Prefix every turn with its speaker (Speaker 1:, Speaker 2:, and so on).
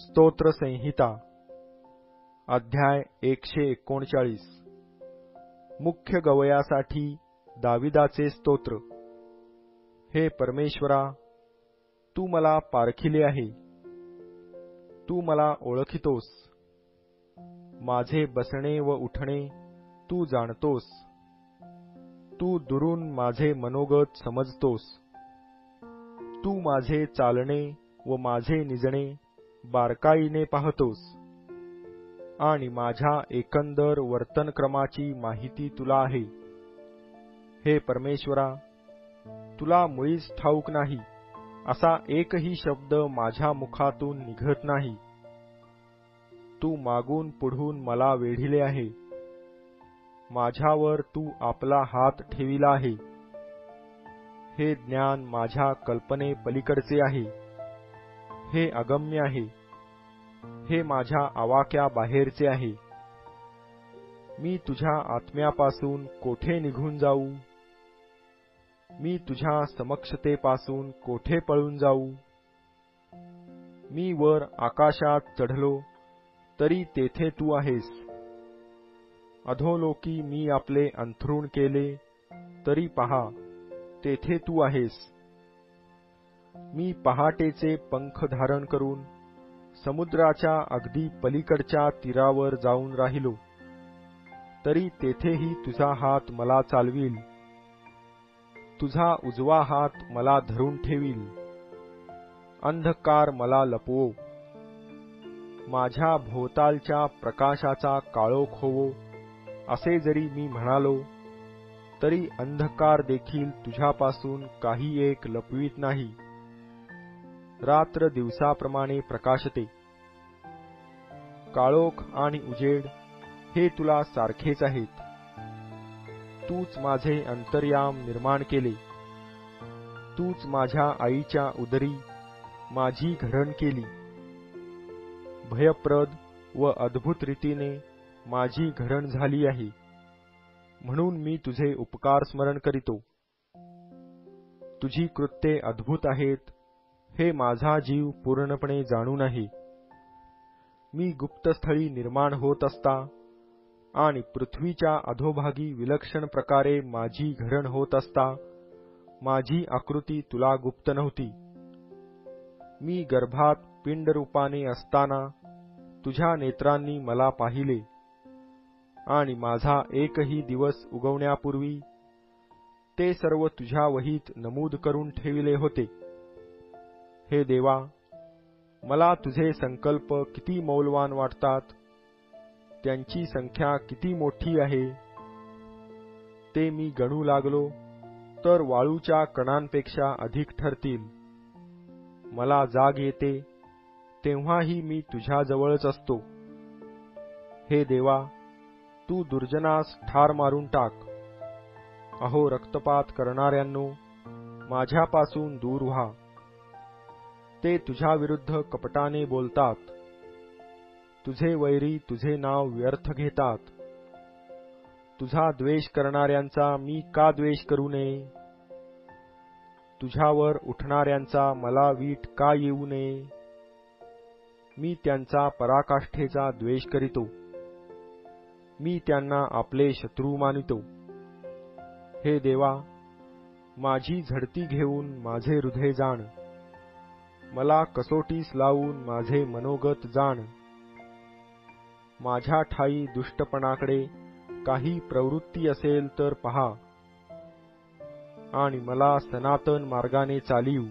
Speaker 1: स्तोत्र संहिता अध्याय 139 मुख्य गवयासाठी दाविदाचे स्तोत्र। हे परमेश्वरा, तू मला पारखिले आहे, तू मला ओळखितोस। माझे बसणे व उठणे तू जाणतोस, तू दुरून माझे मनोगत समजतोस। तू माझे चालणे व माझे निजणे बारकाईने पाहतोस, आणि माझ्या एकंदर वर्तनक्रमाची माहिती तुला आहे। हे परमेश्वरा, तुला मुळीच ठाऊक नाही असा एकही शब्द माझ्या मुखातून निघत नाही। तू मागून पुढून मला वेढिले आहे, माझ्यावर तू आपला हात ठेविला आहे। हे ज्ञान माझ्या कल्पने पलीकडचे आहे, हे अगम्य आहे, हे माझ्या आवाक्या बाहेरचे आहे। मी तुझ्या आत्म्यापासून कोठे निघून जाऊ? मी तुझ्या समक्षतेपासून कोठे पळून जाऊ? मी वर आकाशात चढलो तरी तेथे तू आहेस, अधोलोकी मी आपले अंथरूण केले तरी पहा तेथे तू आहेस। मी पहाटेचे पंख धारण करून समुद्राच्या अगदी पलीकडच्या तीरावर जाऊन राहिलो तरी तेथेही तुझा हात मला चालवील, तुझा उजवा हात मला धरून ठेवील। अंधकार मला लपवो, माझ्या भोवतालच्या प्रकाशाचा काळोख होवो असे जरी मी म्हणालो तरी अंधकार देखील तुझ्यापासून काही एक लपवीत नाही। रात्र दिवसाप्रमाणे प्रकाशते, काळोख आणि उजेड हे तुला सारखेच आहेत। तूच माझे अंतर्याम निर्माण केले, तूच माझ्या आईच्या उदरी माझी घडण केली। भयप्रद व अद्भुत रीतीने माझी घडण झाली आहे, म्हणून मी तुझे उपकार स्मरण करीतो। तुझी कृत्ये अद्भुत आहेत हे माझा जीव पूर्णपणे जाणून आहे। मी गुप्तस्थळी निर्माण होत असता आणि पृथ्वीच्या अधोभागी विलक्षण प्रकारे माझी घडण होत असता माझी आकृती तुला गुप्त नव्हती। मी गर्भात पिंडरूपाने असताना तुझ्या नेत्रांनी मला पाहिले, आणि माझा एकही दिवस उगवण्यापूर्वी ते सर्व तुझ्या वहीत नमूद करून ठेविले होते। हे देवा, मला तुझे संकल्प किती मौल्यवान वाटतात, त्यांची संख्या किती मोठी आहे। ते मी गणू लागलो तर वाळूच्या कणांपेक्षा अधिक ठरतील। मला जाग येते तेव्हाही मी तुझ्याजवळच असतो। हे देवा, तू दुर्जनास ठार मारून टाक। अहो रक्तपात करणाऱ्यांनो, माझ्यापासून दूर व्हा। ते तुझ्या विरुद्ध कपटाने बोलतात, तुझे वैरी तुझे नाव व्यर्थ घेतात। तुझा द्वेष करणाऱ्यांचा मी का द्वेष करू नये? तुझ्यावर उठणाऱ्यांचा मला वीट का येऊ नये? मी त्यांचा पराकाष्ठेचा द्वेष करीतो, मी त्यांना आपले शत्रू मानितो। हे देवा, माझी झडती घेऊन माझे हृदय जाण, मला कसोटीस लावून माझे मनोगत जाण। माझ्या ठाई दुष्टपणाकडे काही प्रवृत्ती असेल तर पहा, आणि मला सनातन मार्गाने चालीव।